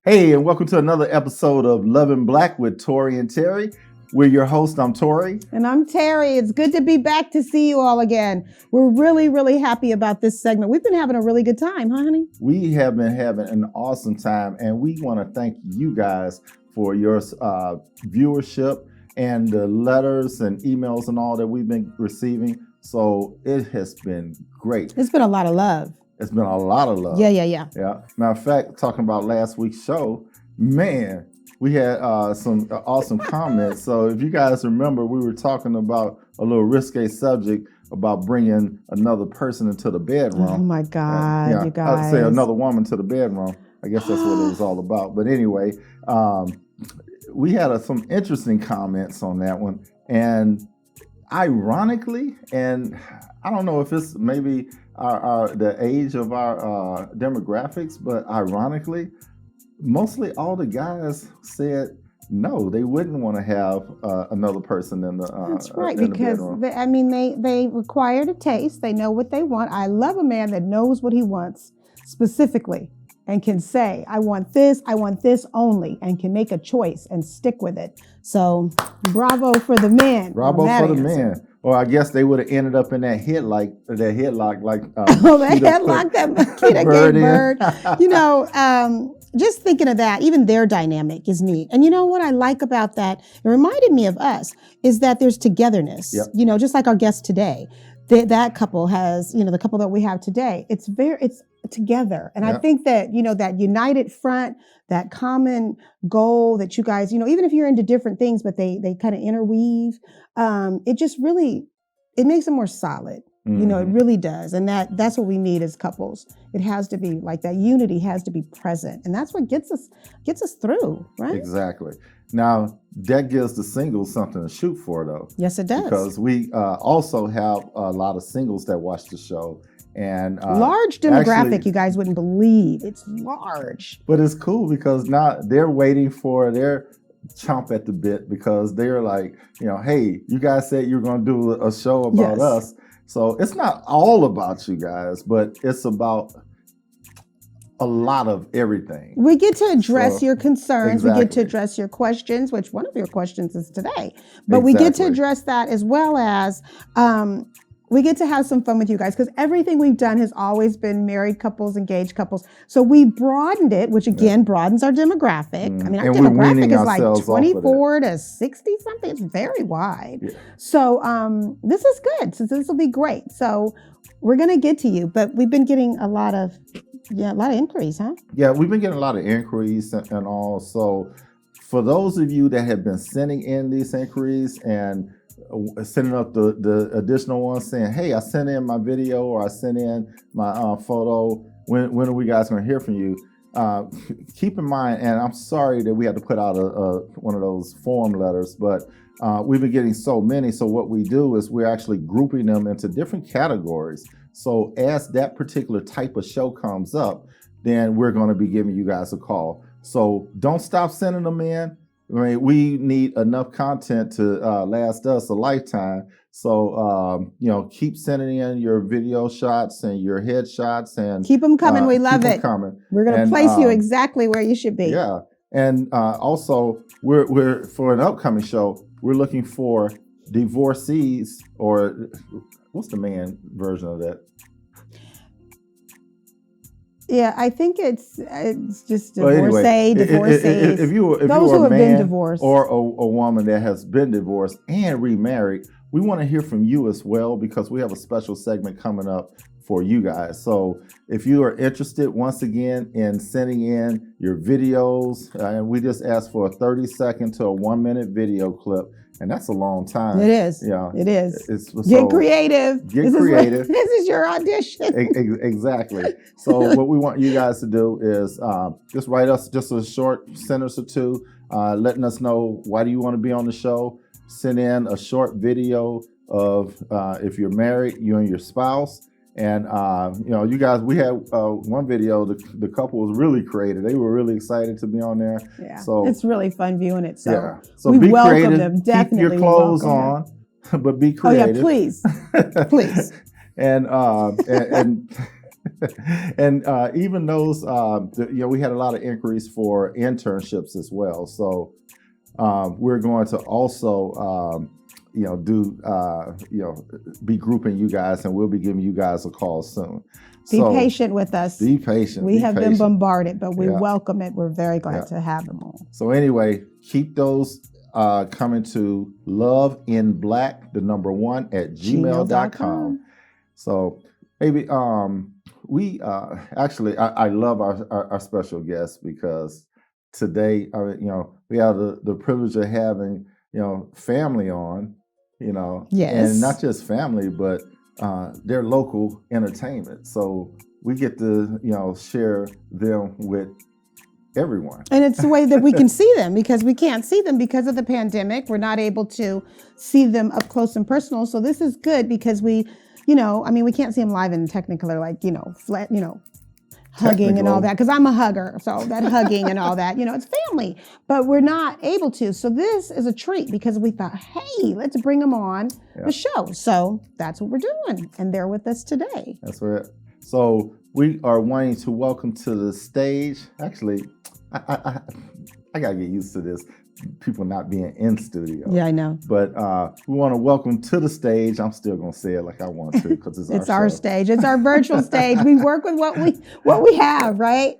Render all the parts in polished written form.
Hey, and welcome to another episode of Loving Black with Tori and Teri. We're your host. I'm Tori. And I'm Teri. It's good to be back to see you all again. We're really, really happy about this segment. We've been having a really good time, huh, honey? We have been having an awesome time, and we want to thank you guys for your viewership and the letters and emails and all that we've been receiving. So it has been great. It's been a lot of love. It's been a lot of love. Yeah. Matter of fact, talking about last week's show, man, we had some awesome comments. So if you guys remember, we were talking about a little risque subject about bringing another person into the bedroom. Oh my God, you guys. I'd say another woman to the bedroom. I guess that's what it was all about. But anyway, we had some interesting comments on that one. And ironically, and I don't know if it's maybe the age of our demographics, but ironically, mostly all the guys said no, they wouldn't want to have another person in the That's right, in because they require the taste. They know what they want. I love a man that knows what he wants specifically and can say, I want this only, and can make a choice and stick with it. So bravo for the men. Bravo for the men. Or I guess they would have ended up in that headlock like the headlock that Kanita gave Bird. You know, just thinking of that, even their dynamic is neat. And you know what I like about that? It reminded me of us is that there's togetherness. Yep. You know, just like our guest today. That couple has, you know, the couple that we have today. It's together, and yep. I think that that united front, that common goal that you guys, even if you're into different things, but they kind of interweave. It just really, it makes them more solid. Mm-hmm. It really does. And that's what we need as couples. It has to be like that unity has to be present. And that's what gets us through, right? Exactly. Now, that gives the singles something to shoot for, though. Yes, it does. Because we also have a lot of singles that watch the show. And large demographic, actually, you guys wouldn't believe. It's large. But it's cool because now they're waiting for their chomp at the bit because they're like, hey, you guys said you're going to do a show about us. So it's not all about you guys, but it's about a lot of everything. We get to address your concerns. Exactly. We get to address your questions, which one of your questions is today. But we get to address that as well as we get to have some fun with you guys because everything we've done has always been married couples, engaged couples. So we broadened it, which again broadens our demographic. I mean, our demographic is like 24 to 60 something. It's very wide. Yeah. So this is good. So this will be great. So we're going to get to you, but we've been getting a lot of inquiries, huh? Yeah, we've been getting a lot of inquiries and all. So for those of you that have been sending in these inquiries and sending up the additional ones saying, hey, I sent in my video or I sent in my photo. When are we guys going to hear from you? Keep in mind, and I'm sorry that we had to put out one of those form letters, but we've been getting so many. So what we do is we're actually grouping them into different categories. So as that particular type of show comes up, then we're going to be giving you guys a call. So don't stop sending them in. I mean, we need enough content to last us a lifetime. So, keep sending in your video shots and your headshots and keep them coming. We love it. We're going to place you exactly where you should be. Yeah. And also we're for an upcoming show, we're looking for divorcees, or what's the man version of that? Yeah, I think it's just divorcees. If you are a man or a woman that has been divorced and remarried, we want to hear from you as well because we have a special segment coming up for you guys. So if you are interested, once again, in sending in your videos, and we just ask for a 30-second to a 1-minute video clip. And that's a long time. It is. Yeah, it is. Get creative. Get creative. This is your audition. Exactly. So what we want you guys to do is just write us just a short sentence or two, letting us know why do you want to be on the show. Send in a short video of if you're married, you and your spouse. And, you guys, we had one video, the couple was really creative. They were really excited to be on there. Yeah, so it's really fun viewing it. So, so we welcome creative. Them. Definitely keep your clothes on, but be creative. Oh, yeah, please. Please. and And even those, we had a lot of inquiries for internships as well. So we're going to also, be grouping you guys, and we'll be giving you guys a call soon. Be patient with us. Be patient. We have been bombarded, but we welcome it. We're very glad to have them all. So anyway, keep those coming to loveinblack1@gmail.com. So maybe we actually I love our special guest, because today we have the privilege of having family on, yes, and not just family, but they're local entertainment. So we get to share them with everyone. And it's the way that we can see them, because we can't see them because of the pandemic. We're not able to see them up close and personal. So this is good, because we can't see them live and technicolor, like, flat, hugging and all that, because I'm a hugger. So that hugging and all that, it's family, but we're not able to. So this is a treat, because we thought, hey, let's bring them on the show. So that's what we're doing. And they're with us today. That's right. So we are wanting to welcome to the stage. Actually, I gotta get used to this. People not being in studio. Yeah, I know. But we want to welcome to the stage. I'm still gonna say it like I want to, because it's our stage. It's our virtual stage. We work with what we have, right?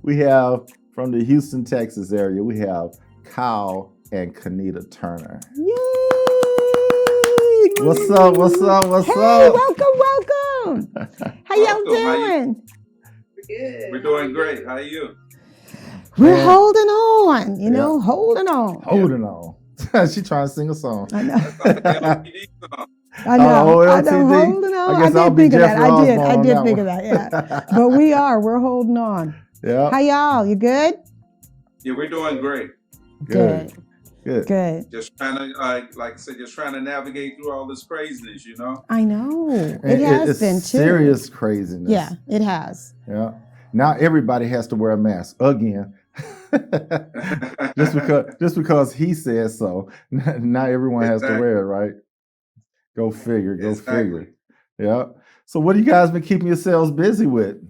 We have from the Houston, Texas area. We have Kyle and Kanita Turner. Yay! What's up? What's up? What's up? Welcome. How y'all doing? Good. We're doing great. How are you? We're holding on, holding on. Holding on. She trying to sing a song. I know. I know. Holding on. I did think of that. I did think of that, yeah. But we're holding on. Yeah. How y'all? You good? Yeah, we're doing great. Good. Just trying to, like I said, trying to navigate through all this craziness, I know. It has been too. Serious craziness. Yeah, it has. Yeah. Now everybody has to wear a mask again. just because he says so. Not everyone has to wear it, right? Go figure. Yeah. So what have you guys been keeping yourselves busy with?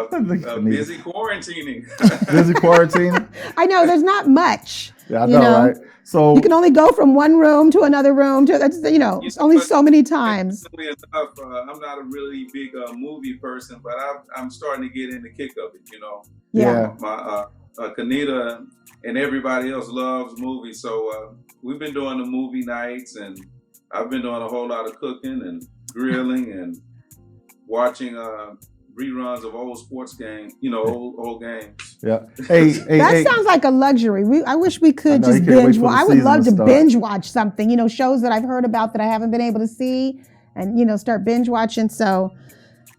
Busy quarantining. Busy quarantining? I know, there's not much. Yeah, I know, right? So you can only go from one room to another room it's only so many times. Enough, I'm not a really big movie person, but I'm starting to get in the kick of it, Yeah. My Kanita and everybody else loves movies, so we've been doing the movie nights, and I've been doing a whole lot of cooking and grilling and watching reruns of old sports games, old games. Yeah. Hey, that sounds like a luxury. I wish we could just binge watch. I would love to binge watch something, shows that I've heard about that I haven't been able to see, and, start binge watching. So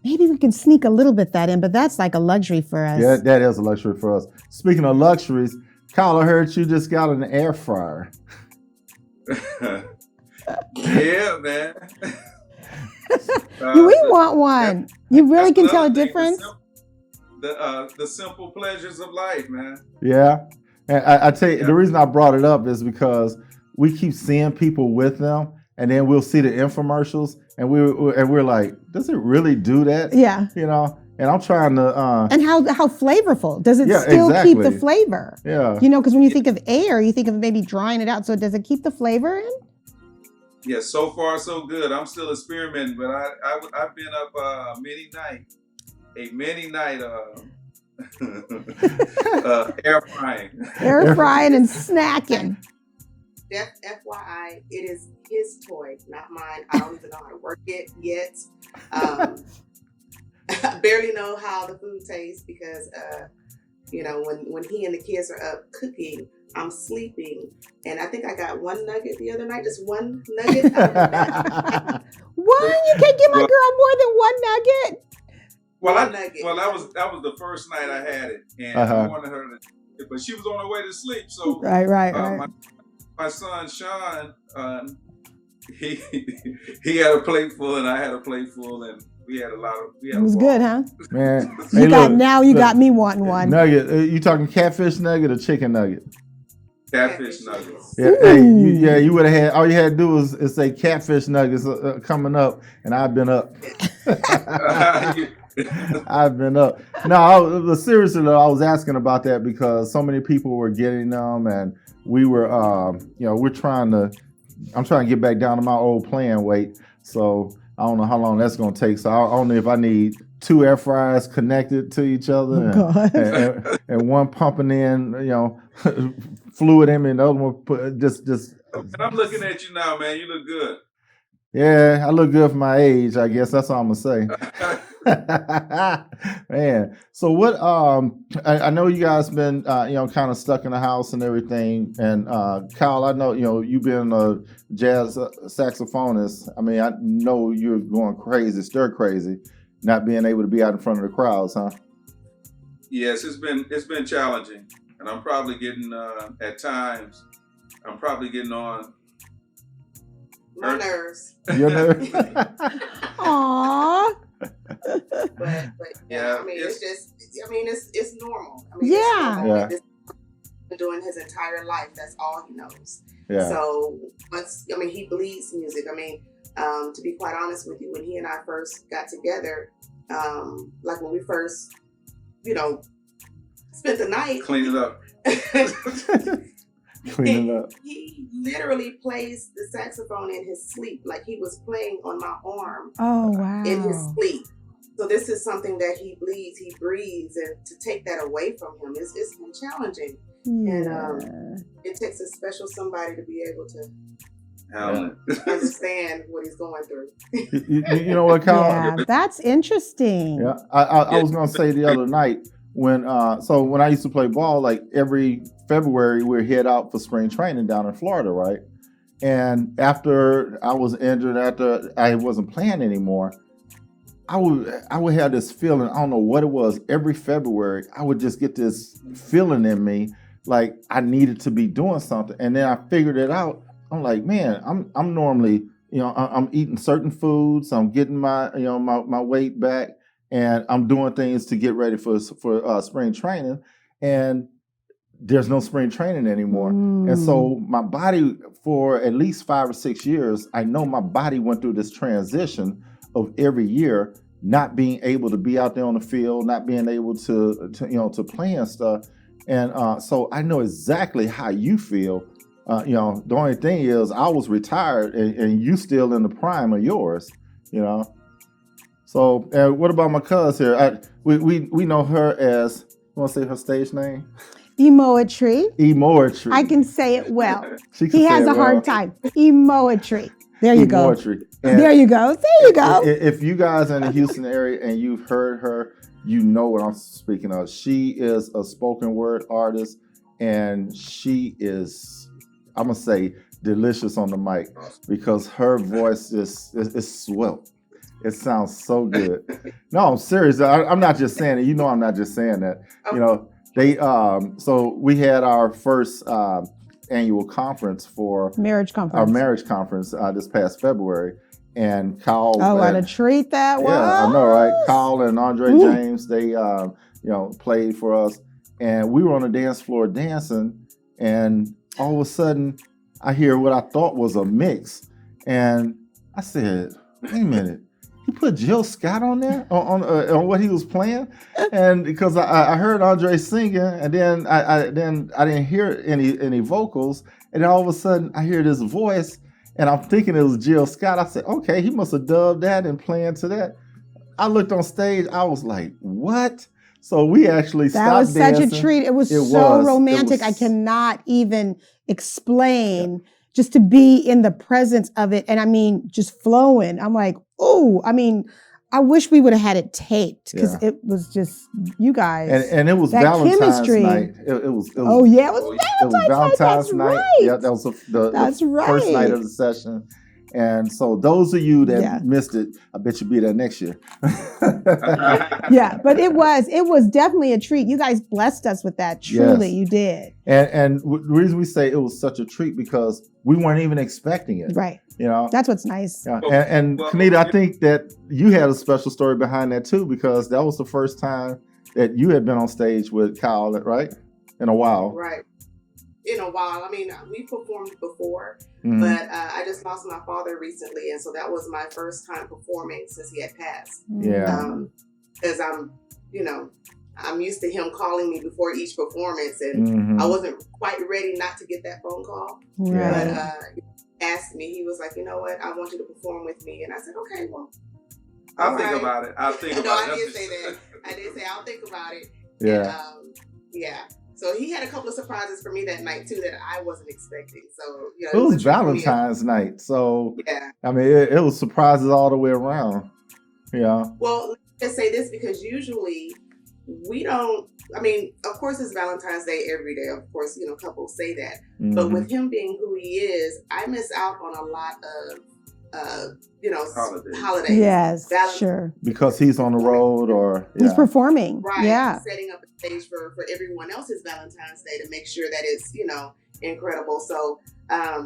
maybe we can sneak a little bit that in, but that's like a luxury for us. Yeah, that is a luxury for us. Speaking of luxuries, Kyle, I heard you just got an air fryer. Yeah, man. We want one. You really can tell a difference. The simple pleasures of life, man. Yeah, and I tell you, the reason I brought it up is because we keep seeing people with them, and then we'll see the infomercials, and we're like, does it really do that? Yeah, And I'm trying to. And how flavorful does it still keep the flavor? Yeah, because when you think of air, you think of maybe drying it out. So does it keep the flavor in? Yeah, so far so good. I'm still experimenting, but I've been up many night air frying and snacking. FYI, it is his toy, not mine. I don't even know how to work it yet. I barely know how the food tastes because when he and the kids are up cooking, I'm sleeping, and I think I got one nugget the other night. Just one nugget. One? You can't give my girl more than one nugget? Well, that was the first night I had it, and I wanted her to, but she was on her way to sleep. So right. My son Sean, he had a plate full, and I had a plate full, and we had a lot of. It was good, huh? Man, you got me wanting one nugget. You talking catfish nugget or chicken nugget? Catfish nuggets. Yeah, you would have had, all you had to do is say catfish nuggets coming up, and I've been up. I've been up. No, seriously though, I was asking about that because so many people were getting them, and we were, I'm trying to get back down to my old playing weight. So I don't know how long that's going to take. So I don't know if I need 2 air fryers connected to each other, and one pumping in, fluid in, and the other one just. And I'm looking at you now, man. You look good. Yeah, I look good for my age, I guess. That's all I'm gonna say. Man, so what? I know you guys been, kind of stuck in the house and everything. And Kyle, I know you've been a jazz saxophonist. I mean, I know you're going crazy, stir crazy, not being able to be out in front of the crowds, huh? Yes, it's been challenging, and I'm probably getting at times. I'm probably getting on my nerves. Your nerves. Aww. But yeah, I mean, it's normal. I mean, yeah. It's normal. This been doing his entire life. That's all he knows. Yeah. So he bleeds music. I mean, to be quite honest with you, when he and I first got together, like when we first, spent the night. Clean it up. He literally plays the saxophone in his sleep, like he was playing on my arm. Oh, wow. In his sleep. So this is something that he bleeds, he breathes, and to take that away from him, it's been challenging. Yeah. And it takes a special somebody to be able to understand what he's going through. You know what, Kyle? Yeah, that's interesting. Yeah, I was gonna say the other night when I used to play ball, like every February we'd head out for spring training down in Florida, right? And after I was injured, after I wasn't playing anymore, I would have this feeling, I don't know what it was, every February I would just get this feeling in me like I needed to be doing something. And then I figured it out. I'm like, man, I'm normally, I'm eating certain foods, I'm getting my my weight back, and I'm doing things to get ready for spring training, and there's no spring training anymore. And so my body, for at least 5 or 6 years, I know my body went through this transition of every year not being able to be out there on the field, not being able to play and stuff. And so I know exactly how you feel. The only thing is I was retired and you still in the prime of yours, So what about my cuz here? We know her as, you want to say her stage name? Emoetry. Emoetry. I can say it well. He has a hard time. Emoetry. There you go. There you go. If you guys are in the Houston area and you've heard her, you know what I'm speaking of. She is a spoken word artist, and she is, I'm going to say, delicious on the mic because her voice is swell. It sounds so good. No, I'm serious. I'm not just saying it. I'm not just saying that. So we had our first annual conference for our marriage conference this past February, and Kyle. Oh, what a treat that was! Yeah, I know, right? Kyle and Andre James, they played for us, and we were on the dance floor dancing, and all of a sudden, I hear what I thought was a mix, and I said, "Wait a minute." He put Jill Scott on there on what he was playing, and because I heard Andre singing, and then I didn't hear any vocals, and then all of a sudden I hear this voice, and I'm thinking it was Jill Scott. I said, okay, he must have dubbed that and playing to that. I looked on stage, I was like, what? So we actually stopped dancing. That was such a treat. It was so romantic. I cannot even explain. Just to be in the presence of it, and I mean, just flowing. I'm like, oh, I wish we would have had it taped because it was just you guys. And it was Valentine's chemistry. Night. It was Valentine's night. Right. Yeah, that was the first night of the session. And so those of you that missed it, I bet you'll be there next year. Yeah, but it was definitely a treat. You guys blessed us with that. Truly, you did. And the reason we say it was such a treat because we weren't even expecting it. Right. That's what's nice. Yeah. And Kanita, I think that you had a special story behind that too, because that was the first time that you had been on stage with Kyle, right? In a while. Right. in a while. I mean, we performed before, Mhm. but I just lost my father recently, and so that was my first time performing since he had passed. Yeah. Because I'm used to him calling me before each performance, and Mhm. I wasn't quite ready not to get that phone call. Right. But he asked me, he was like, you know what, I want you to perform with me. And I said, okay, well. I'll think about it. I'll think No, about it. I did say that. I did say, I'll think about it. Yeah. And, yeah. So he had a couple of surprises for me that night, too, that I wasn't expecting. So, It was Valentine's night. So, yeah. I mean, it was surprises all the way around. Yeah. Well, let me just say this, because usually we don't, I mean, of course it's Valentine's Day every day. Of course, couples say that. Mhm. But with him being who he is, I miss out on a lot of, holidays. Yes, sure. Because he's on the road or he's performing. Right. Yeah. Setting up a stage for everyone else's Valentine's Day to make sure that it's, incredible. So, I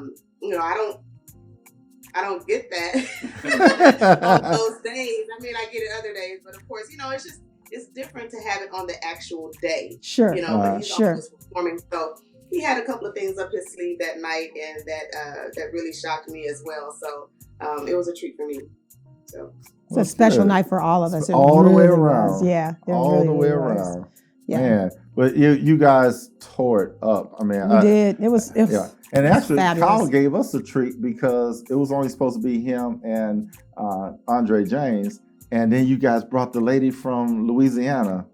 don't get that on those days. I mean, I get it other days, but of course, it's different to have it on the actual day. Sure. But he's always performing. So he had a couple of things up his sleeve that night, and that really shocked me as well. So it was a treat for me. So it's a special night for all of us. All the way around. Was. Yeah. All the way around. Yeah. Man, but you guys tore it up. I mean, we did. It was yeah. And actually, fabulous. Kyle gave us a treat because it was only supposed to be him and Andre James. And then you guys brought the lady from Louisiana.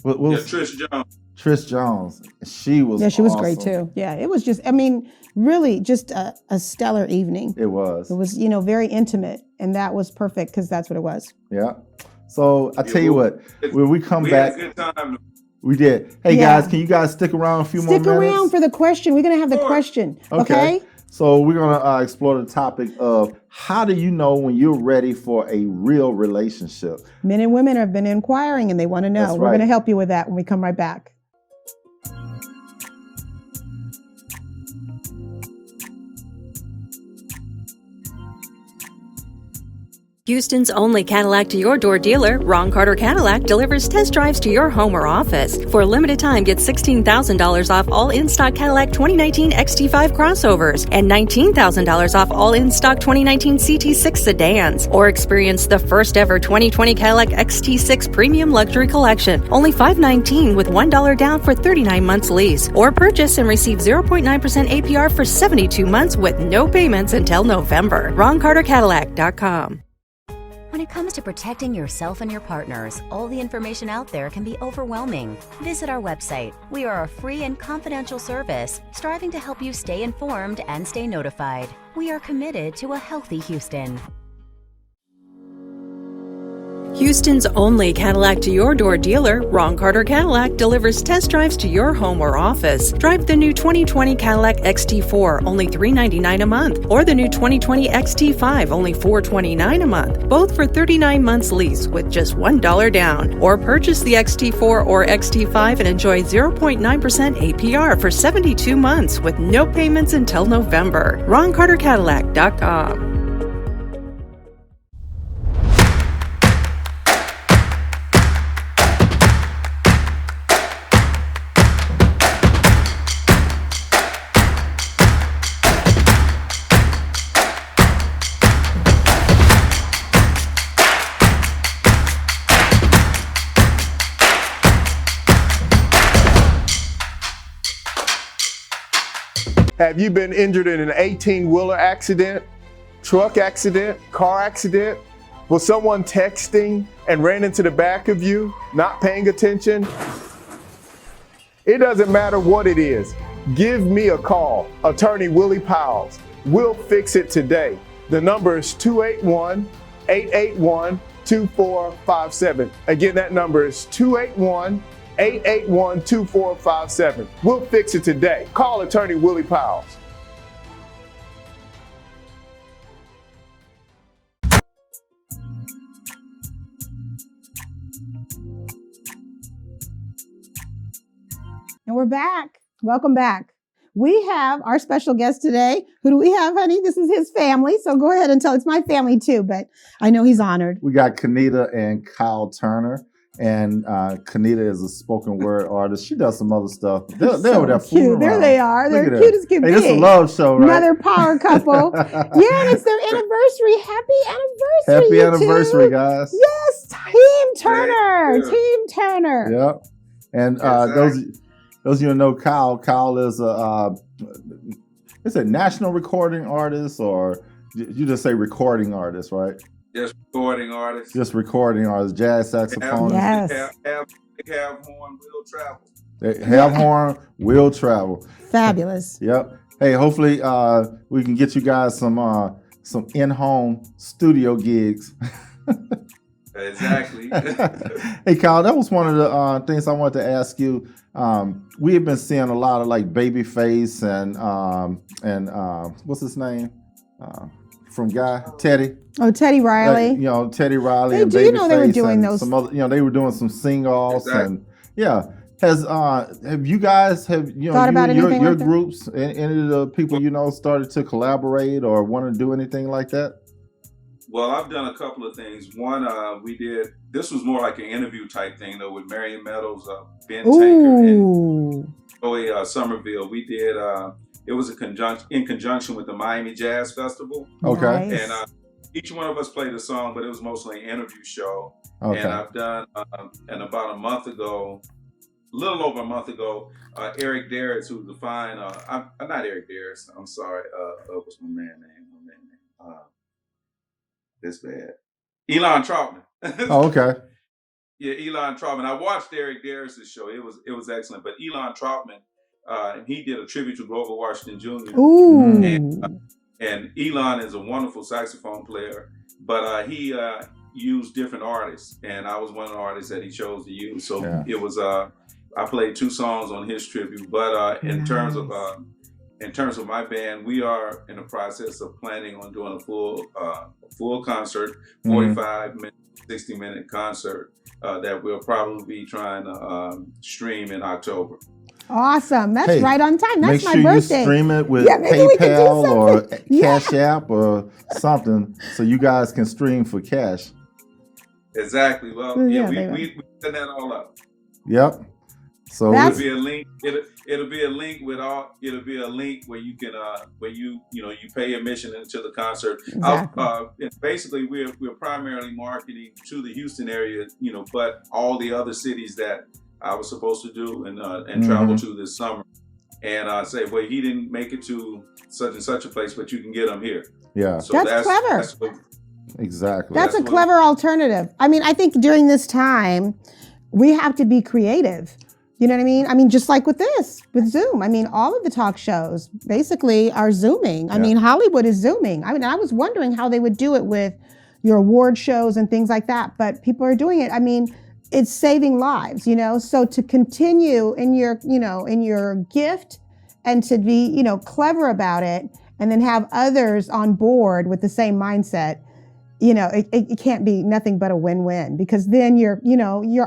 Trish Jones. Trish Jones. She was she was awesome. great too. Yeah, it was just, I mean, really just a stellar evening. It was. It was, very intimate. And that was perfect because that's what it was. Yeah. So I tell you what, when we come back. We had a good time. We did. Hey guys, can you guys stick around a few more minutes? Stick around for the question. We're going to have the question. Okay. So we're going to explore the topic of how do you know when you're ready for a real relationship? Men and women have been inquiring and they want to know. That's We're right. going to help you with that when we come right back. Houston's only Cadillac to your door dealer, Ron Carter Cadillac, delivers test drives to your home or office. For a limited time, get $16,000 off all in-stock Cadillac 2019 XT5 crossovers and $19,000 off all in-stock 2019 CT6 sedans. Or experience the first ever 2020 Cadillac XT6 Premium Luxury Collection, only $519 with $1 down for 39 months lease. Or purchase and receive 0.9% APR for 72 months with no payments until November. RonCarterCadillac.com. When it comes to protecting yourself and your partners, all the information out there can be overwhelming. Visit our website. We are a free and confidential service, striving to help you stay informed and stay notified. We are committed to a healthy Houston. Houston's only Cadillac to your door dealer, Ron Carter Cadillac, delivers test drives to your home or office. Drive the new 2020 Cadillac XT4, only $399 a month, or the new 2020 XT5, only $429 a month, both for 39 months lease with just $1 down. Or purchase the XT4 or XT5 and enjoy 0.9% APR for 72 months with no payments until November. RonCarterCadillac.com. Have you been injured in an 18-wheeler accident, truck accident, car accident? Was someone texting and ran into the back of you, not paying attention? It doesn't matter what it is. Give me a call, Attorney Willie Powles. We'll fix it today. The number is 281-881-2457. Again, that number is 281-881-2457. We'll fix it today. Call Attorney Willie Powles. And we're back. Welcome back. We have our special guest today. Who do we have, honey? This is his family. So go ahead and tell. It's my family too, but I know he's honored. We got Kanita and Kyle Turner. And Kanita is a spoken word artist. She does some other stuff. They're so over there fooling cute. There around. they are. Look They're at cute that. as can Hey, be. this is a love show, right? Another power couple. Yeah, and it's their anniversary. Happy anniversary. Happy you anniversary, two. guys. Yes, Team Turner. Yeah. Team Turner. Yep. And those of you who know Kyle is a national recording artist, or you just say recording artist, right? Just recording artist. Just recording artist, jazz saxophonist. Yes. Have horn will travel. They have horn, will travel. Fabulous. Yep. Hey, hopefully we can get you guys some in-home studio gigs. Exactly. Hey, Kyle, that was one of the things I wanted to ask you. We have been seeing a lot of like Babyface and what's his name from Guy Teddy. Oh, Teddy Riley. Teddy Riley. Hey, and do you know they were Babyface doing and those? some other, they were doing some sing-offs. Exactly. And yeah. Have you guys Thought about anything your like that? groups, any of the people started to collaborate or want to do anything like that? Well, I've done a couple of things. One, we did. This was more like an interview type thing, though, with Marion Meadows, Ben Tanker, and Joey Somerville. We did. It was in conjunction with the Miami Jazz Festival. Okay. Nice. And each one of us played a song, but it was mostly an interview show. Okay. And I've done, and about a month ago, a little over a month ago, Eric Darris, who's the fine, not Eric Darris, I'm sorry, what's my man name? This bad. Elon Troutman. Oh, okay. Yeah, Elon Troutman. I watched Eric Darris' show. It was excellent. But Elon Troutman, he did a tribute to Grover Washington Jr. Ooh. And Elon is a wonderful saxophone player, but he used different artists, and I was one of the artists that he chose to use. So It was I played 2 songs on his tribute. But in terms of my band, we are in the process of planning on doing a full concert, 45-minute, 60-minute concert that we'll probably be trying to stream in October. Awesome. That's right on time. That's my birthday. Make sure you stream it with PayPal or Cash App or something so you guys can stream for cash. Exactly. Well, we set that all up. Yep. So it'll be a link. It'll be a link with all. It'll be a link where you can where you pay admission into the concert. Exactly. Basically, we're primarily marketing to the Houston area, but all the other cities that I was supposed to do and travel to this summer, and say, well, he didn't make it to such and such a place, but you can get him here. Yeah, so that's clever. Exactly. That's a clever alternative. I mean, I think during this time, we have to be creative. You know what I mean? I mean, just like with Zoom. I mean, all of the talk shows basically are Zooming. I mean, Hollywood is Zooming. I mean, I was wondering how they would do it with your award shows and things like that, but people are doing it. I mean, it's saving lives, So to continue in your gift and to be, clever about it and then have others on board with the same mindset, it can't be nothing but a win-win, because then your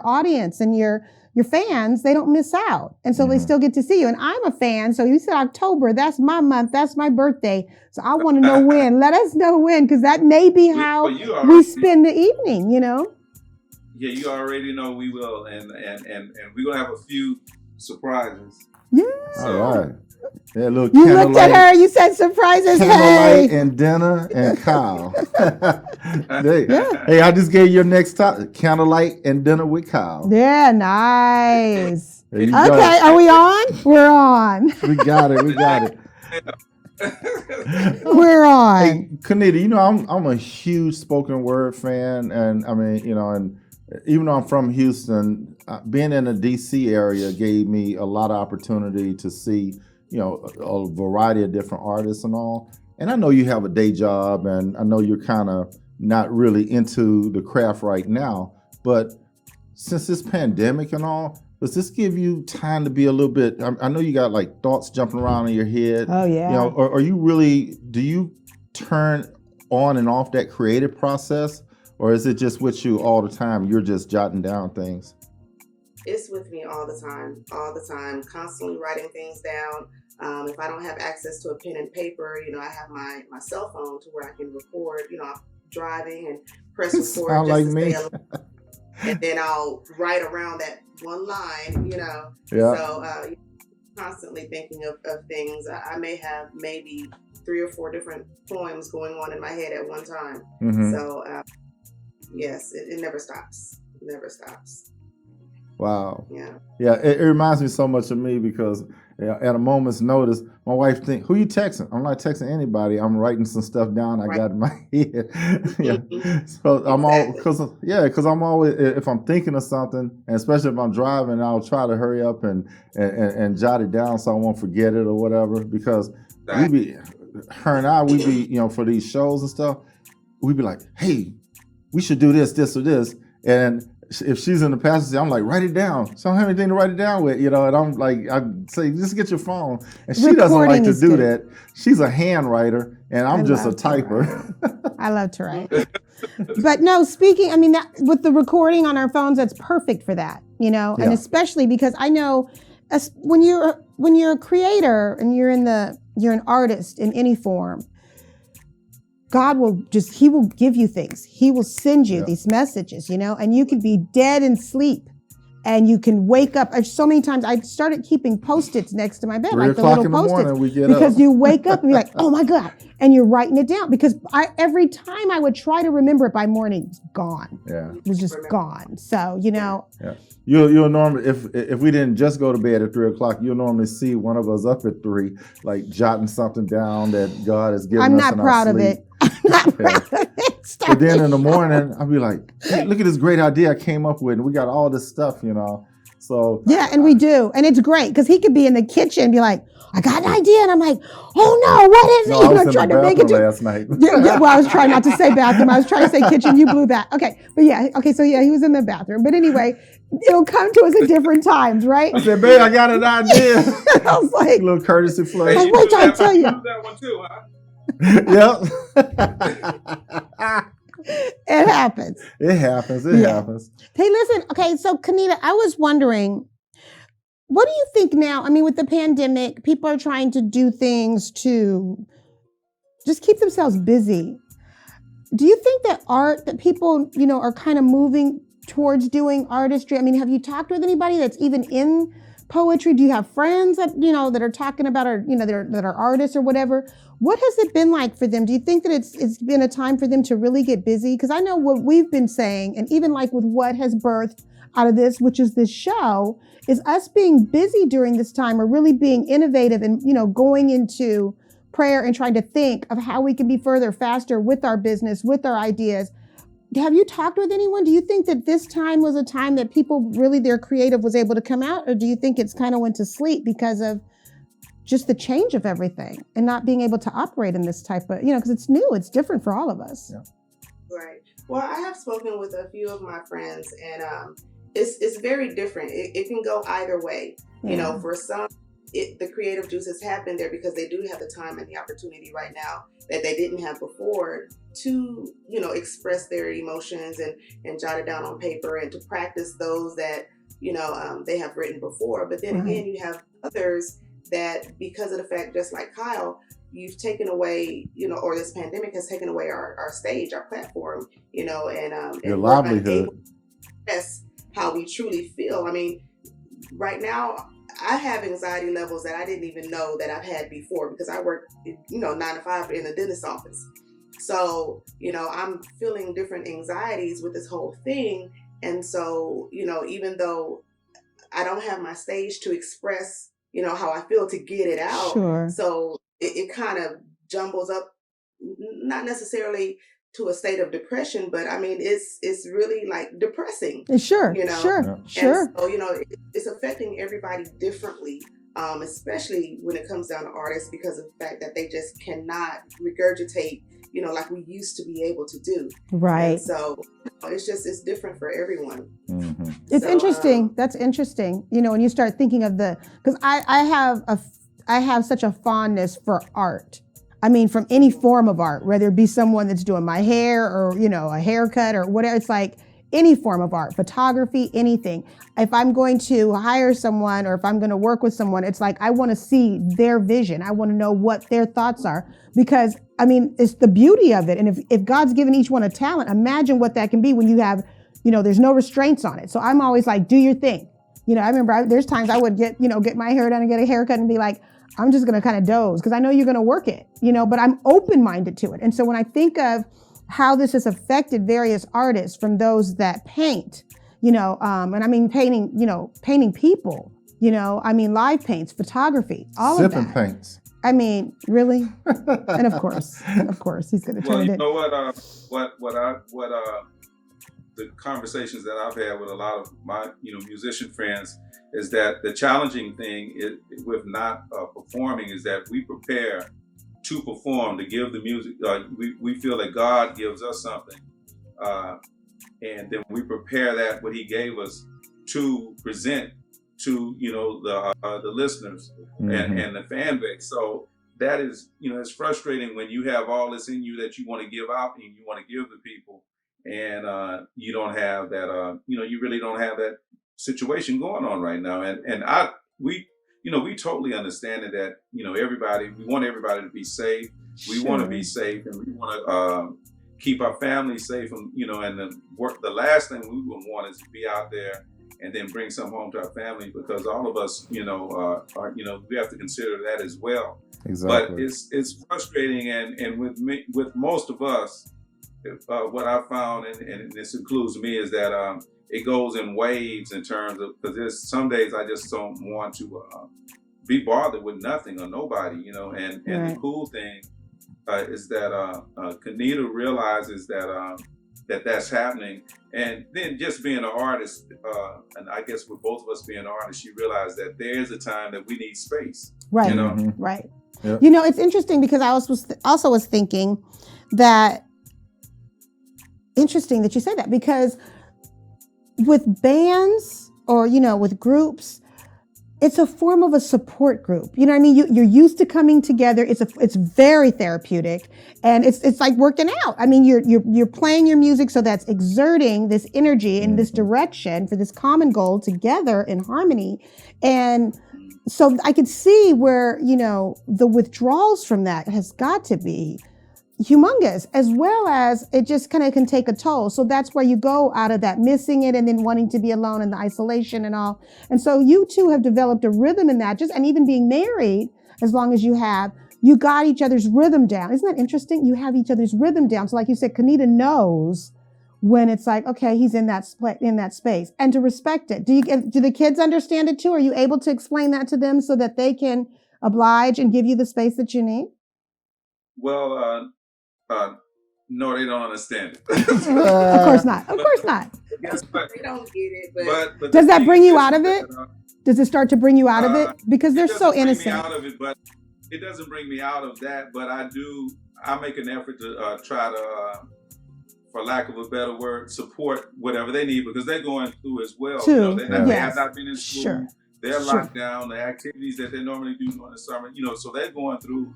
audience and your fans, they don't miss out. And so they still get to see you. And I'm a fan. So you said October, that's my month. That's my birthday. So I want to know when. Let us know when, because that may be how we spend the evening, Yeah, you already know we will. And we're going to have a few surprises. Yeah. All right. Yeah, look, you looked at her, you said surprises. Candlelight and dinner and Kyle. Hey, I just gave you your next topic. Candlelight and dinner with Kyle. Yeah, nice. Okay, go. Are we on? We're on. We got it. We're on. Hey, Kanita, I'm a huge spoken word fan, and I mean, and even though I'm from Houston, being in the DC area gave me a lot of opportunity to see a variety of different artists and all. And I know you have a day job, and I know you're kind of not really into the craft right now, but since this pandemic and all, does this give you time to be a little bit, I know you got like thoughts jumping around in your head. Oh yeah. Or do you turn on and off that creative process, or is it just with you all the time? You're just jotting down things? It's with me all the time, constantly writing things down. If I don't have access to a pen and paper, I have my cell phone to where I can record, I'm driving and press record. Sound like me. and then I'll write around that one line, Yeah. So constantly thinking of things. I may have maybe 3 or 4 different poems going on in my head at one time. So yes, it never stops. It never stops. Wow. Yeah. It reminds me so much of me because at a moment's notice, my wife thinks, "Who you texting?" I'm not texting anybody. I'm writing some stuff down I got in my head. So I'm all because I'm always, if I'm thinking of something, and especially if I'm driving, I'll try to hurry up and jot it down so I won't forget it or whatever. Because her and I, we be for these shows and stuff, we be like, "Hey, we should do this, or this," and if she's in the passenger seat, I'm like, write it down. So I don't have anything to write it down with, and I'm like, I say, just get your phone. And she doesn't like to do that. She's a hand writer, and I'm just a typer. I love to write. But no, speaking, that with the recording on our phones, that's perfect for that, and especially because I know when you're a creator and you're an artist in any form, God he will give you things. He will send you these messages, and you can be dead in sleep and you can wake up. So many times I started keeping Post-its next to my bed, like the little Post-its, because you wake up and you're like, oh my God. And you're writing it down because every time I would try to remember it by morning, it's gone. Yeah. It was just gone. So, Yeah. You'll normally, if we didn't just go to bed at 3:00, you'll normally see one of us up at 3, like jotting something down that God has given us. I'm not proud of it. I'm not proud of it. But then in the morning, I'll be like, hey, look at this great idea I came up with. And we got all this stuff, So yeah, and we do. And it's great because he could be in the kitchen and be like, I got an idea. And I'm like, oh no, what is it? I was in the bathroom last night. Well, I was trying not to say bathroom. I was trying to say kitchen. You blew that. Okay. But so he was in the bathroom. But anyway, it'll come to us at different times, right? I said, babe, I got an idea. I was like, a little courtesy flush. Like, wait till I tell you. That one too, huh? Yep. It happens. It happens. Hey, listen. Okay, so Kanita, I was wondering, what do you think now? With the pandemic, people are trying to do things to just keep themselves busy. Do you think that people, are kind of moving towards doing artistry? Have you talked with anybody that's even in poetry? Do you have friends that, that are talking about, or, that are artists or whatever? What has it been like for them? Do you think that it's been a time for them to really get busy? Because I know what we've been saying, and even like with what has birthed out of this, which is this show, is us being busy during this time, or really being innovative and, going into prayer and trying to think of how we can be further, faster with our business, with our ideas. Have you talked with anyone? Do you think that this time was a time that people really, their creative was able to come out? Or do you think it's kind of went to sleep because of just the change of everything and not being able to operate in this type of, because it's new, it's different for all of us. Yeah. Right. Well, I have spoken with a few of my friends, and it's very different. It can go either way. Yeah. For some, the creative juices have been there because they do have the time and the opportunity right now that they didn't have before to, express their emotions and jot it down on paper and to practice those that, they have written before. But then again, you have others that, because of the fact, just like Kyle, you've taken away, or this pandemic has taken away our stage, our platform, and your livelihood. That's how we truly feel. Right now, I have anxiety levels that I didn't even know that I've had before because I work, 9 to 5 in the dentist's office. So, I'm feeling different anxieties with this whole thing. And so, even though I don't have my stage to express, how I feel, to get it out. Sure. So it kind of jumbles up, not necessarily to a state of depression, but it's really like depressing. Sure. Sure. And so, it's affecting everybody differently, especially when it comes down to artists, because of the fact that they just cannot regurgitate, like we used to be able to do. Right. And so it's different for everyone. Mm-hmm. It's interesting. That's interesting. When you start thinking of because I have such a fondness for art. From any form of art, whether it be someone that's doing my hair or, a haircut or whatever. It's like any form of art, photography, anything. If I'm going to hire someone or if I'm going to work with someone, it's like I want to see their vision. I want to know what their thoughts are because, it's the beauty of it. And if God's given each one a talent, imagine what that can be when you have there's no restraints on it. So I'm always like, do your thing. I remember there's times I would get my hair done and get a haircut and be like, I'm just going to kind of doze because I know you're going to work it, but I'm open-minded to it. And so when I think of how this has affected various artists, from those that paint, and I mean painting people, live paints, photography, all of that. Sipping paints. I mean, really? And of course, he's going to turn it in. Well, what the conversations that I've had with a lot of my, musician friends is that the challenging thing with not performing is that we prepare to perform, to give the music. We feel that God gives us something, and then we prepare that what He gave us to present to the listeners and the fan base. So that is it's frustrating when you have all this in you that you want to give out and you want to give to people, and you don't have that. You really don't have that situation going on right now. And we totally understand that we want everybody to be safe. We want to be safe, and we want to keep our families safe. And the last thing we would want is to be out there and then bring some home to our family, because all of us, we have to consider that as well. Exactly. But it's frustrating, and with most of us, what I found, and this includes me, is that it goes in waves in terms of, because there's some days I just don't want to be bothered with nothing or nobody, and right. The cool thing is that Kanita realizes that that's happening, and then just being an artist, and I guess with both of us being artists, she realized that there's a time that we need space. Right. Right. Yep. It's interesting because I also was thinking that. Interesting that you say that, because with bands or, with groups, it's a form of a support group. You know what I mean? You're used to coming together. It's very therapeutic, and it's like working out. I mean, you're playing your music, so that's exerting this energy in this direction for this common goal together in harmony. And so I could see where, the withdrawals from that has got to be humongous, as well as it just kind of can take a toll. So that's where you go out of that missing it and then wanting to be alone in the isolation and all. And so you two have developed a rhythm in that, and even being married, as long as you got each other's rhythm down. Isn't that interesting? You have each other's rhythm down. So like you said, Kanita knows when it's like, okay, he's in that space, and to respect it. Do the kids understand it too? Are you able to explain that to them so that they can oblige and give you the space that you need? Well, no, they don't understand it. Of course not. Of course not. Yes, but they don't get it. But does that bring you out of it? Does it start to bring you out of it? Because they're so innocent. Out of it, but it doesn't bring me out of that. But I make an effort to try to, for lack of a better word, support whatever they need, because they're going through as well. They have not been in school. Sure. They're locked down. The activities that they normally do during the summer, so they're going through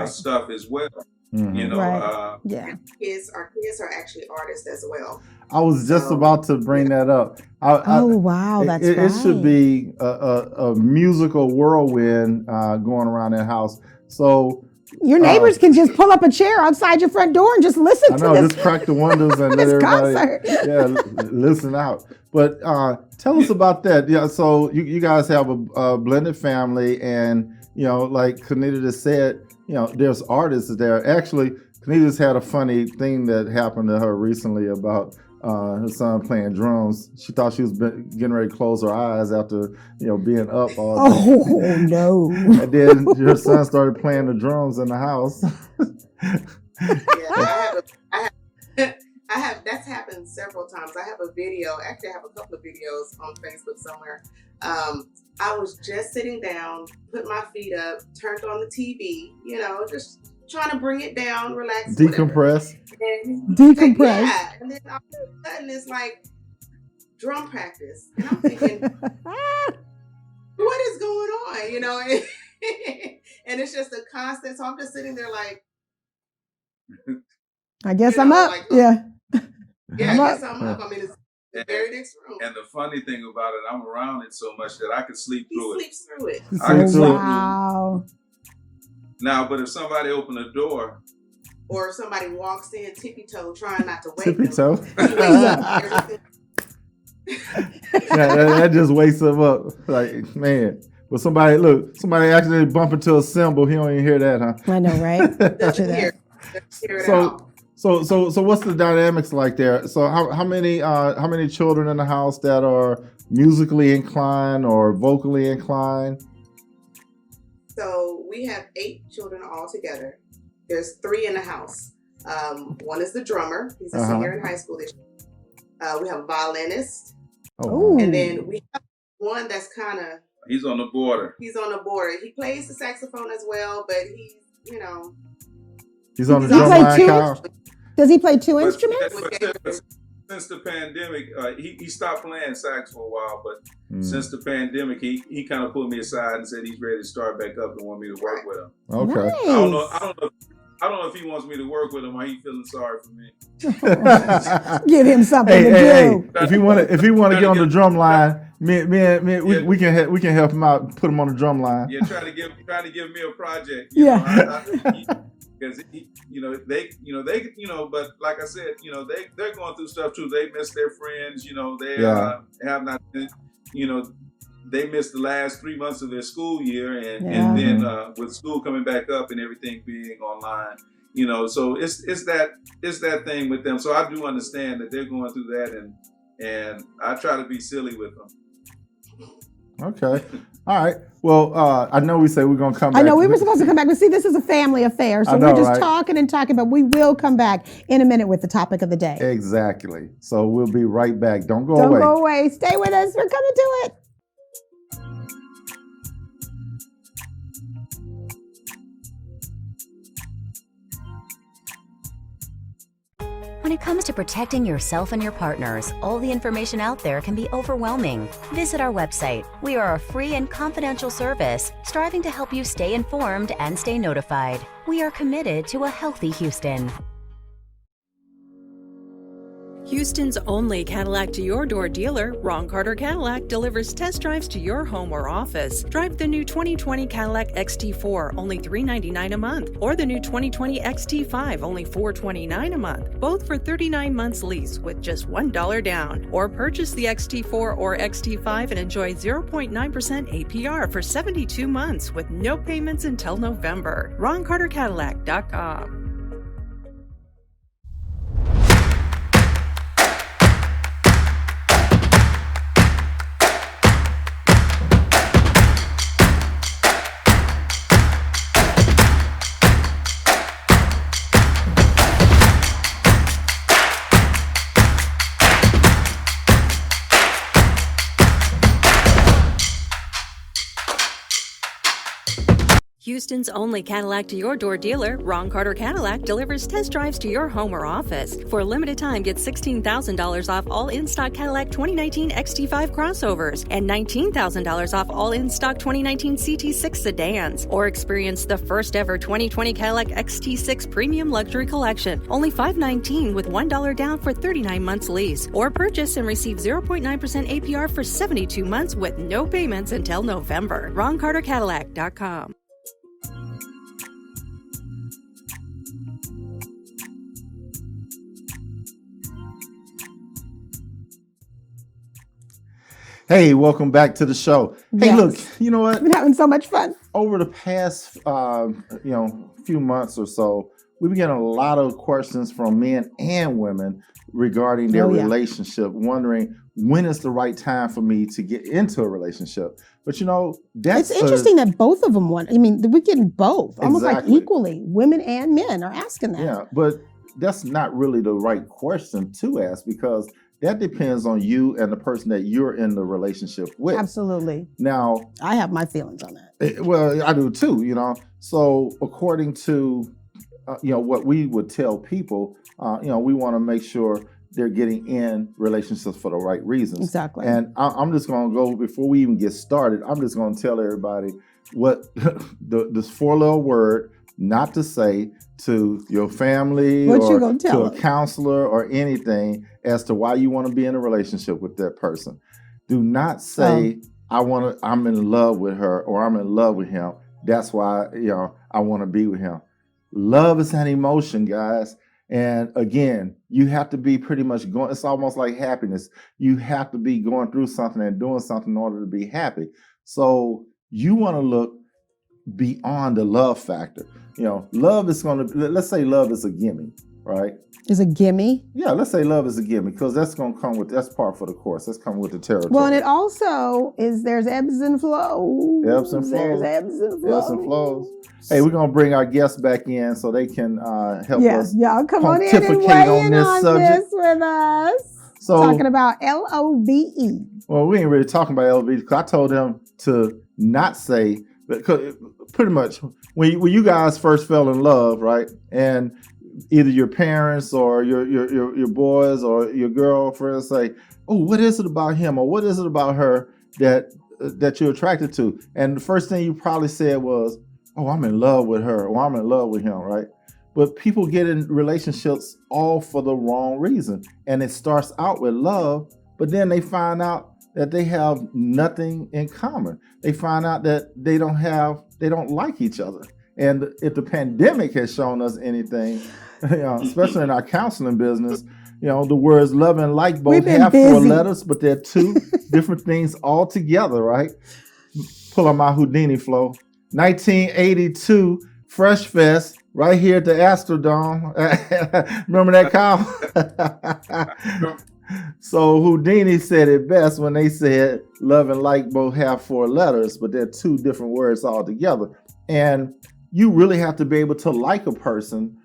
stuff as well. Mm-hmm. Our kids are actually artists as well. I was just about to bring that up. Wow, that's right. It should be a musical whirlwind going around that house. So your neighbors can just pull up a chair outside your front door and just listen to this. Just crack the windows and let everybody listen out. But tell us about that. Yeah, so you guys have a blended family, and like Kanita just said, there's artists there. Actually, Kanita's had a funny thing that happened to her recently about her son playing drums. She thought she was getting ready to close her eyes after, being up all day. Oh, no. And then your son started playing the drums in the house. That's happened several times. I have a video, actually I have a couple of videos on Facebook somewhere. I was just sitting down, put my feet up, turned on the TV, just trying to bring it down, relax. Decompress. Decompress. Yeah. And then all of a sudden it's like drum practice. And I'm thinking, what is going on? And it's just a constant. So I'm just sitting there like, I guess I'm up. Yeah, I guess I'm up. I mean, it's the very next room. And the funny thing about it, I'm around it so much that I could sleep through it. He sleeps through it. I can sleep wow. through it. Now, but if somebody opened the door, or if somebody walks in tippy-toe trying not to wake tippy-toe? that just wakes him up. Like, man. But somebody actually bump into a cymbal. He don't even hear that, huh? I know, right? Doesn't hear it at all. So what's the dynamics like there? So how many children in the house that are musically inclined or vocally inclined? So we have 8 children all together. There's 3 in the house. One is the drummer. He's a senior in high school this year. We have a violinist. Oh. And then we have one that's kind of... He's on the border. He's on the border. He plays the saxophone as well, but he's, He's on the drum line, Kyle. Does he play 2 instruments? But since the pandemic, he stopped playing sax for a while, but since the pandemic, he kind of pulled me aside and said he's ready to start back up and want me to work with him. Okay. Nice. I don't know if he wants me to work with him or he's feeling sorry for me. Give him something to do. Hey, if he want to get on the drum line, we can help him out, put him on the drum line. Yeah, trying to give me a project. Because but like I said, they're going through stuff too. They miss their friends. They have not, they missed the last 3 months of their school year, and then with school coming back up and everything being online, so it's that thing with them. So I do understand that they're going through that, and I try to be silly with them. Okay. All right. Well, I know we say we're going to come back. I know we were supposed to come back, but see, this is a family affair. So we're just talking and talking, but we will come back in a minute with the topic of the day. Exactly. So we'll be right back. Don't go away. Don't go away. Stay with us. We're coming to it. When it comes to protecting yourself and your partners, all the information out there can be overwhelming. Visit our website. We are a free and confidential service striving to help you stay informed and stay notified. We are committed to a healthy Houston. Houston's only Cadillac to your door dealer, Ron Carter Cadillac, delivers test drives to your home or office. Drive the new 2020 Cadillac XT4, only $399 a month, or the new 2020 XT5, only $429 a month, both for 39 months lease with just $1 down. Or purchase the XT4 or XT5 and enjoy 0.9% APR for 72 months with no payments until November. RonCarterCadillac.com. Houston's only Cadillac to your door dealer, Ron Carter Cadillac, delivers test drives to your home or office. For a limited time, get $16,000 off all in-stock Cadillac 2019 XT5 crossovers and $19,000 off all in-stock 2019 CT6 sedans. Or experience the first ever 2020 Cadillac XT6 Premium Luxury Collection, only $519 with $1 down for 39 months lease. Or purchase and receive 0.9% APR for 72 months with no payments until November. RonCarterCadillac.com. Hey, welcome back to the show. Hey, look, you know what? We've been having so much fun. Over the past, few months or so, we've been getting a lot of questions from men and women regarding their relationship, wondering when is the right time for me to get into a relationship. But that's it's interesting that both of them want. I mean, we're getting both, almost like equally. Women and men are asking that. Yeah, but that's not really the right question to ask, because that depends on you and the person that you're in the relationship with. Absolutely. Now, I have my feelings on that. Well, I do too, So according to, what we would tell people, we want to make sure they're getting in relationships for the right reasons. Exactly. And I'm just going to go, before we even get started, I'm just going to tell everybody what this 4-letter word not to say to your family or to a counselor or anything as to why you want to be in a relationship with that person. Do not say, I'm in love with her or I'm in love with him. That's why, I want to be with him. Love is an emotion, guys. And again, you have to be pretty much going, it's almost like happiness. You have to be going through something and doing something in order to be happy. So you want to look beyond the love factor. Love is going to, let's say love is a gimme, right? Is a gimme? Yeah, let's say love is a gimme, because that's going to come with, that's part for the course. That's coming with the territory. Well, and it also is, there's ebbs and flows. Ebbs and flows. There's ebbs and flows. Ebbs and flows. Hey, we're going to bring our guests back in so they can help us y'all come on in and weigh in on this with us. So, talking about LOVE. Well, we ain't really talking about LOVE, because I told them to not say, because pretty much when you guys first fell in love, right? And either your parents or your boys or your girlfriends say, "Oh, what is it about him?" or "What is it about her that you're attracted to?" And the first thing you probably said was, "Oh, I'm in love with her," or "I'm in love with him," right? But people get in relationships all for the wrong reason. And it starts out with love, but then they find out that they have nothing in common. They find out that they don't like each other. And if the pandemic has shown us anything, especially in our counseling business, the words love and like both have four letters, but they're two different things altogether, right? Pull on my Houdini flow. 1982 Fresh Fest right here at the Astrodome. Remember that, Kyle? So Houdini said it best when they said love and like both have four letters, but they're two different words altogether. And you really have to be able to like a person,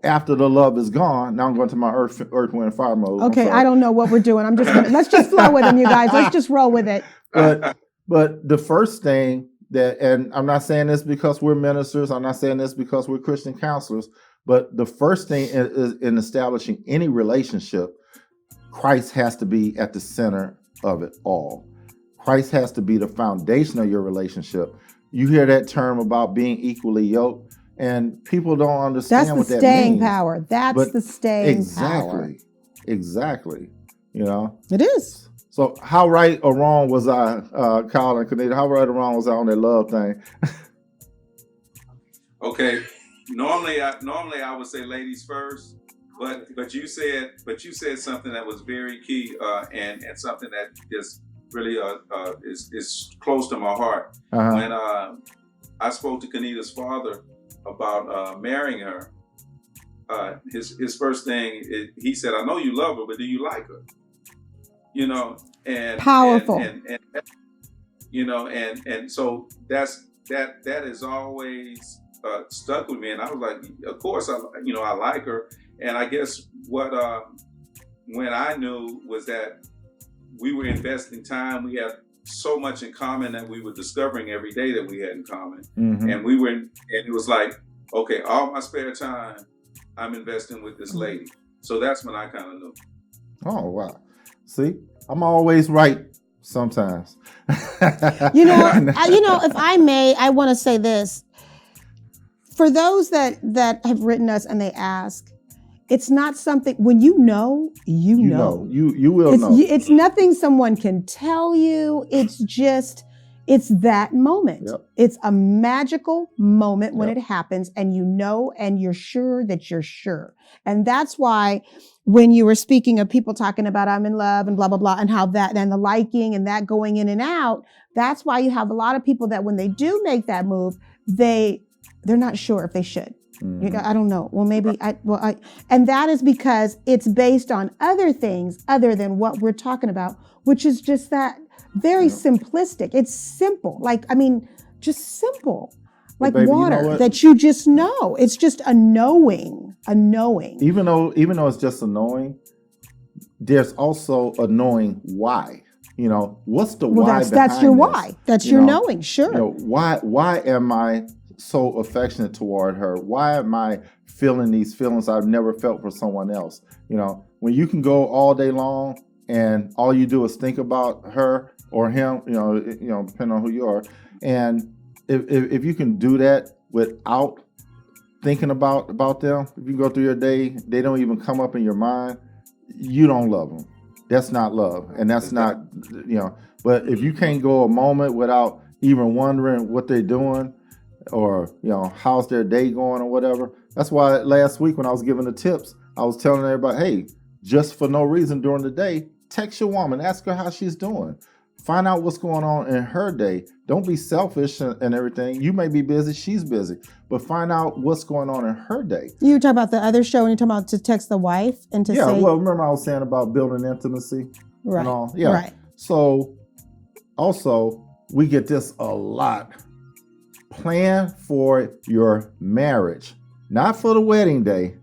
after the love is gone. Now I'm going to my earth, wind, fire mode. Okay, I don't know what we're doing. Let's just flow with them, you guys. Let's just roll with it. But the first thing and I'm not saying this because we're ministers, I'm not saying this because we're Christian counselors, but the first thing is in establishing any relationship, Christ has to be at the center of it all. Christ has to be the foundation of your relationship. You hear that term about being equally yoked, and people don't understand what that means. That's the staying power. That's the staying power. Exactly. It is. So how right or wrong was I, Kyle and Kanita? How right or wrong was I on that love thing? Okay. Normally I would say ladies first, but you said something that was very key, and something that just really is close to my heart. Uh-huh. When I spoke to Kanita's father about marrying her, his first thing he said, "I know you love her, but do you like her?" And powerful. And so that is always stuck with me. And I was like, of course I like her. And I guess what when I knew was that we were investing time, we had so much in common that we were discovering every day that we had in common. Mm-hmm. And it was like, okay, all my spare time I'm investing with this lady. So that's when I kind of knew. Oh, wow. See, I'm always right sometimes. If I may, I want to say this. For those that have written us and they ask, it's not something, when you know. You will know. It's nothing someone can tell you. It's that moment. Yep. It's a magical moment when it happens, and and you're sure that you're sure. And that's why when you were speaking of people talking about I'm in love and blah, blah, blah, and how that, and the liking and that going in and out, that's why you have a lot of people that when they do make that move, they're not sure if they should. Mm-hmm. I don't know. Well, maybe and that is because it's based on other things other than what we're talking about, which is just that very simplistic. It's simple. Just simple. Like baby, water that you just know. It's just a knowing. Even though it's just a knowing, there's also a knowing why. What's the why? That's your why. That's your knowing. Sure. Why am I so affectionate toward her? Why am I feeling these feelings I've never felt for someone else? When you can go all day long and all you do is think about her or him, depending on who you are, and if you can do that without thinking about them, if you go through your day, they don't even come up in your mind, you don't love them. That's not love, and that's not, But if you can't go a moment without even wondering what they're doing, or how's their day going or whatever, That's why last week when I was giving the tips, I was telling everybody, hey, just for no reason during the day, text your woman, ask her how she's doing. Find out what's going on in her day. Don't be selfish and everything. You may be busy, she's busy, but find out what's going on in her day. You were talking about the other show and you're talking about to text the wife and to say. Yeah, well, remember I was saying about building intimacy and all? Yeah. Right. So also, we get this a lot. Plan for your marriage, not for the wedding day.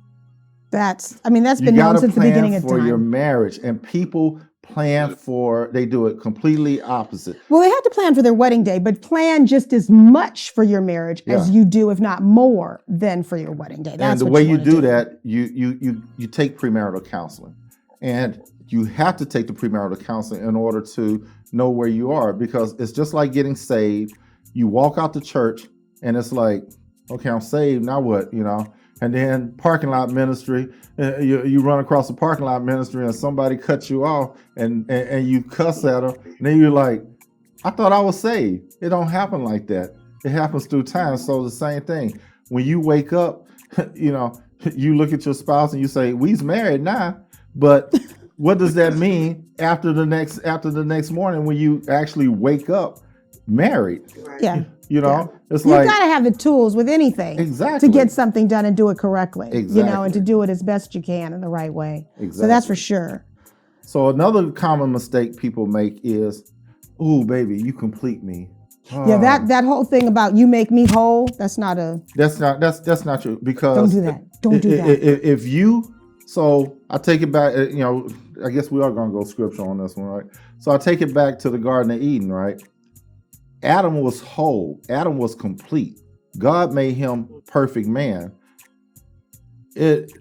That's been known since the beginning of time. You got to plan for your marriage, and people they do it completely opposite. Well, they have to plan for their wedding day, but plan just as much for your marriage as you do, if not more, than for your wedding day. That's and the way you do that, you take premarital counseling, and you have to take the premarital counseling in order to know where you are, because it's just like getting saved. You walk out the church, and it's like, okay, I'm saved, now what, And then parking lot ministry, you run across the parking lot ministry and somebody cuts you off and you cuss at them. And then you're like, I thought I was saved. It don't happen like that. It happens through time. So the same thing. When you wake up, you look at your spouse and you say, we's married now. But what does that mean after the next morning when you actually wake up married? Yeah. It's you like got to have the tools with anything to get something done and do it correctly. And to do it as best you can in the right way. Exactly. So that's for sure. So another common mistake people make is, "Ooh, baby, you complete me." Yeah, that whole thing about you make me whole. That's not true, because don't do that. Don't do that. If you, so I take it back. I guess we are going to go scripture on this one, right? So I take it back to the Garden of Eden, right? Adam was whole. Adam was complete. God made him perfect man. It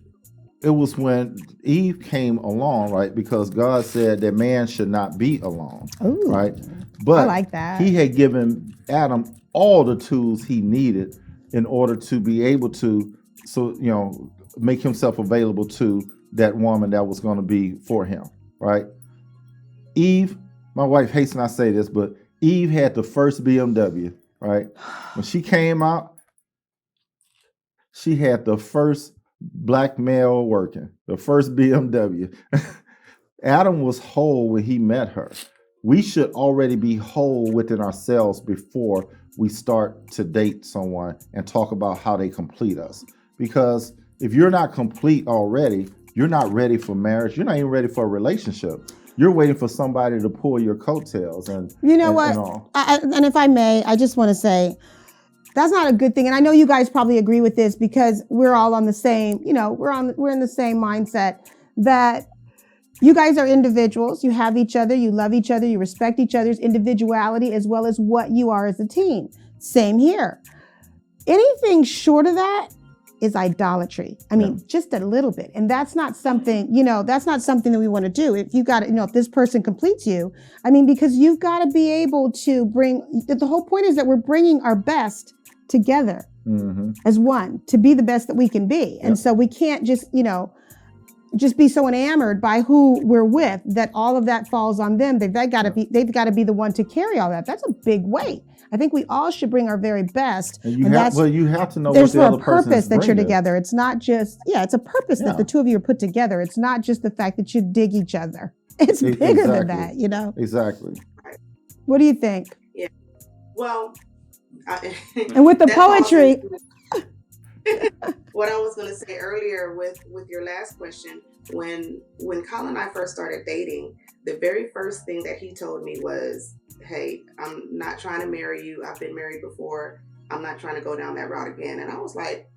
was when Eve came along, right? Because God said that man should not be alone, right? But I like that. He had given Adam all the tools he needed in order to be able to, make himself available to that woman that was going to be for him, right? Eve, my wife hates when I say this, but Eve had the first BMW, right? When she came out, she had the first black male working, the first BMW. Adam was whole when he met her. We should already be whole within ourselves before we start to date someone and talk about how they complete us. Because if you're not complete already, you're not ready for marriage. You're not even ready for a relationship. You're waiting for somebody to pull your coattails. And and if I may, I just want to say that's not a good thing. And I know you guys probably agree with this because we're all on the same, we're in the same mindset that you guys are individuals. You have each other. You love each other. You respect each other's individuality as well as what you are as a team. Same here. Anything short of that is idolatry. I mean, just a little bit. And that's not something, that's not something that we want to do. If you got to, if this person completes you, because you've got to be able to the whole point is that we're bringing our best together as one to be the best that we can be. And so we can't just be so enamored by who we're with that all of that falls on them. They've got to be the one to carry all that. That's a big weight. I think we all should bring our very best. And you have to know there's what the other a purpose that you're bringing. Together. It's not just, it's a purpose that the two of you are put together. It's not just the fact that you dig each other. It's bigger than that, Exactly. What do you think? Yeah. Well, and with the poetry. What I was going to say earlier with your last question, when Colin and I first started dating, the very first thing that he told me was, hey, I'm not trying to marry you. I've been married before. I'm not trying to go down that route again. And I was like,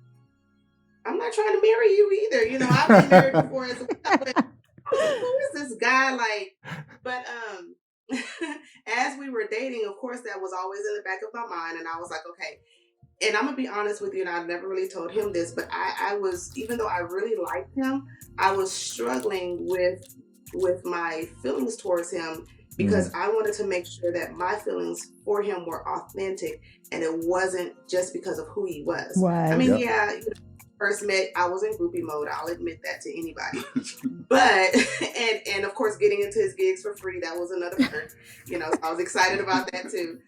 I'm not trying to marry you either. I've been married before as well. But who is this guy like? But as we were dating, of course, that was always in the back of my mind. And I was like, okay. And I'm going to be honest with you, and I've never really told him this, but I was, even though I really liked him, I was struggling with my feelings towards him because I wanted to make sure that my feelings for him were authentic and it wasn't just because of who he was. Right. First met, I was in groupie mode. I'll admit that to anybody. But, and of course, getting into his gigs for free, that was another perk. So I was excited about that too.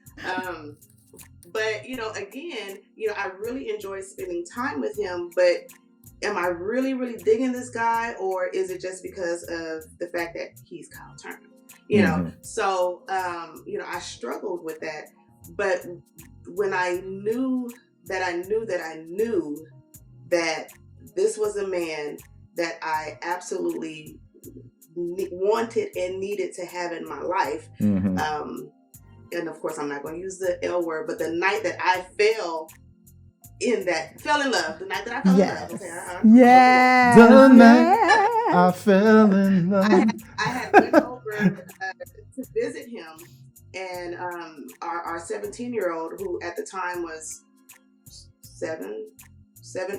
But, again, I really enjoy spending time with him, but am I really, really digging this guy, or is it just because of the fact that he's Kyle Turner? So, I struggled with that. But when I knew that this was a man that I absolutely wanted and needed to have in my life, and of course I'm not going to use the L word, but the night that I fell in love, the night that I fell in love. Okay, the night I fell in love. I had went over to visit him, and our 17-year-old, who at the time was 7,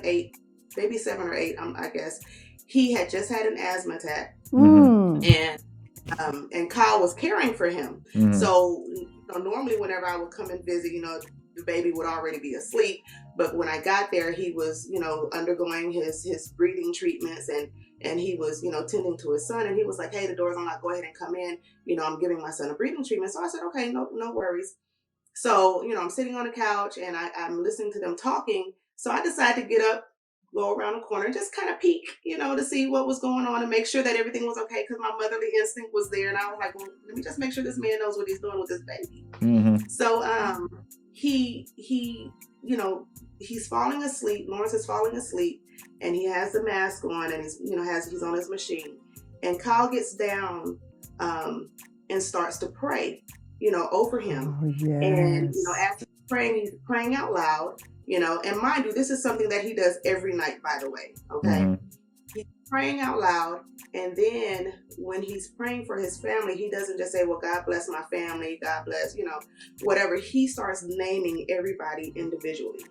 8, maybe 7 or 8, I guess, he had just had an asthma attack, and Kyle was caring for him. So normally whenever I would come and visit, the baby would already be asleep. But when I got there, he was, undergoing his breathing treatments, and he was, tending to his son. And he was like, "Hey, the door's unlocked. Go ahead and come in. I'm giving my son a breathing treatment." So I said, "Okay, no worries." So, I'm sitting on the couch and I'm listening to them talking. So I decided to get up, go around the corner, and just kind of peek, to see what was going on and make sure that everything was okay, because my motherly instinct was there. And I was like, well, let me just make sure this man knows what he's doing with this baby. So he he's falling asleep. Lawrence is falling asleep, and he has the mask on, and he's on his machine. And Kyle gets down and starts to pray, over him. Oh, yes. And as he's praying out loud. And mind you, this is something that he does every night, by the way. Okay. He's praying out loud. And then when he's praying for his family, he doesn't just say, "Well, God bless my family. God bless, whatever." He starts naming everybody individually.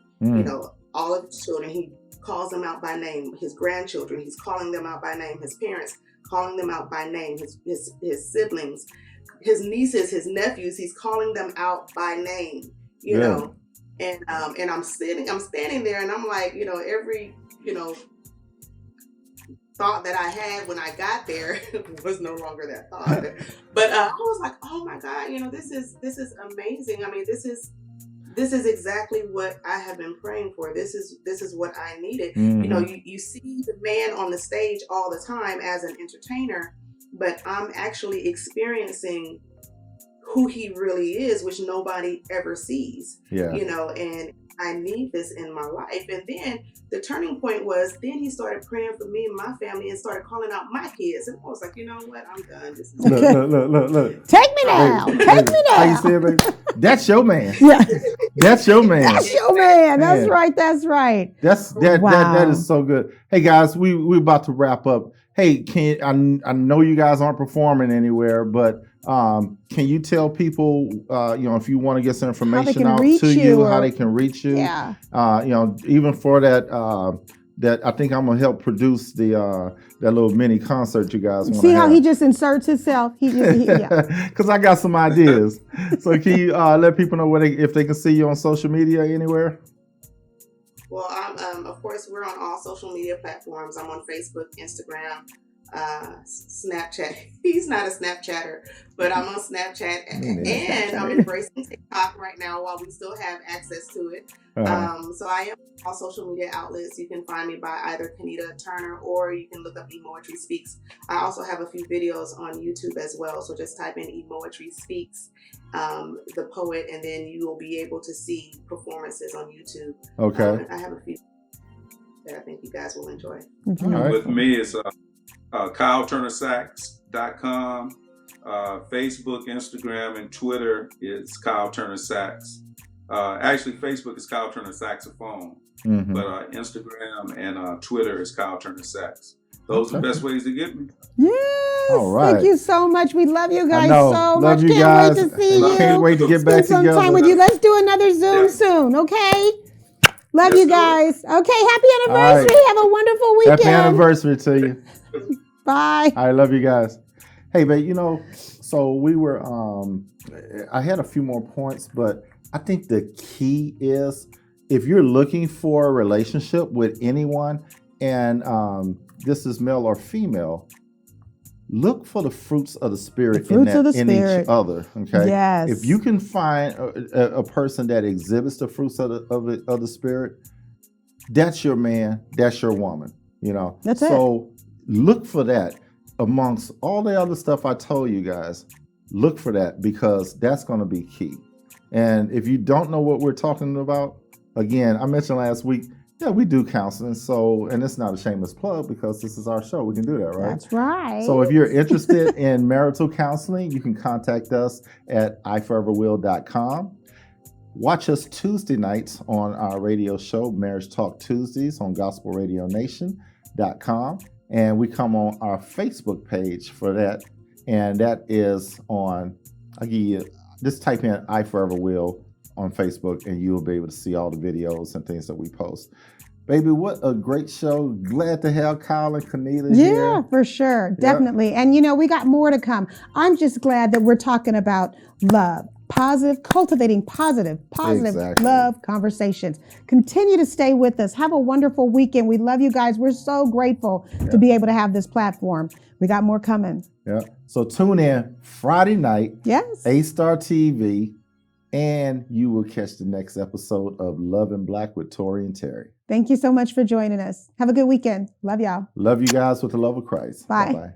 All of his children, he calls them out by name. His grandchildren, he's calling them out by name. His parents, calling them out by name. His siblings, his nieces, his nephews, he's calling them out by name, And I'm standing there, and I'm like, every, thought that I had when I got there was no longer that thought. But I was like, oh my God, this is amazing. I mean, this is exactly what I have been praying for. This is what I needed. You see the man on the stage all the time as an entertainer, but I'm actually experiencing who he really is, which nobody ever sees. And I need this in my life. And then the turning point was, then he started praying for me and my family and started calling out my kids. And I was like, you know what? I'm done. This is look. Take me now. Take me now. How you say it, baby? That's your man. Yeah. That's your man. That's your man. That's right. That's right. That is so good. Hey guys, we're about to wrap up. Hey, I know you guys aren't performing anywhere, but can you tell people, if you want to get some information out to you, how they can reach you? Yeah. Even for that I think I'm gonna help produce that little mini concert you guys want to have. See how he just inserts himself? Because I got some ideas. So can you let people know if they can see you on social media anywhere? Well, of course, we're on all social media platforms. I'm on Facebook, Instagram, Snapchat. He's not a Snapchatter, but I'm on Snapchat, and I'm embracing TikTok right now while we still have access to it. So I am on all social media outlets. You can find me by either Kanita Turner, or you can look up Emoetry Speaks. I also have a few videos on YouTube as well. So just type in Emoetry Speaks, the poet, and then you will be able to see performances on YouTube. Okay. I have a few that I think you guys will enjoy. With me, it's KyleTurnerSax.com. Facebook, Instagram, and Twitter is Kyle Turner Sax. Actually, Facebook is Kyle Turner Saxophone, but Instagram and Twitter is Kyle Turner Sax. Those are the best ways to get me. Yes. All right. Thank you so much. We love you guys so much. Love you Can't guys. wait to see you. Can't wait to get back Spend together. some time with you. Let's do another Zoom soon, okay? Love you guys. Okay, happy anniversary. Have a wonderful weekend. Happy anniversary to you. Bye. I love you guys. Hey, babe, so we were, I had a few more points, but I think the key is if you're looking for a relationship with anyone, and this is male or female, look for the fruits of the Spirit fruits in of the in Spirit. each other. Okay. Yes. If you can find a person that exhibits the fruits of the Spirit, that's your man, that's your woman. That's so look for that amongst all the other stuff I told you guys. Look for that, because that's going to be key. And if you don't know what we're talking about, again, I mentioned last week, yeah, we do counseling. So, and it's not a shameless plug because this is our show. We can do that, right? That's right. So if you're interested in marital counseling, you can contact us at iforeverwill.com. Watch us Tuesday nights on our radio show, Marriage Talk Tuesdays, on gospelradionation.com. And we come on our Facebook page for that. And that is on, I'll give you, just type in I Forever Will on Facebook and you'll be able to see all the videos and things that we post. Baby, what a great show. Glad to have Kyle and Kanita here. Yeah, for sure. Definitely. Yep. And we got more to come. I'm just glad that we're talking about love. Cultivating positive exactly. love conversations. Continue to stay with us. Have a wonderful weekend. We love you guys. We're so grateful to be able to have this platform. We got more coming. Yeah. So tune in Friday night. Yes. A-Star TV, and you will catch the next episode of Love and Black with Tori and Teri. Thank you so much for joining us. Have a good weekend. Love y'all. Love you guys with the love of Christ. Bye. Bye-bye.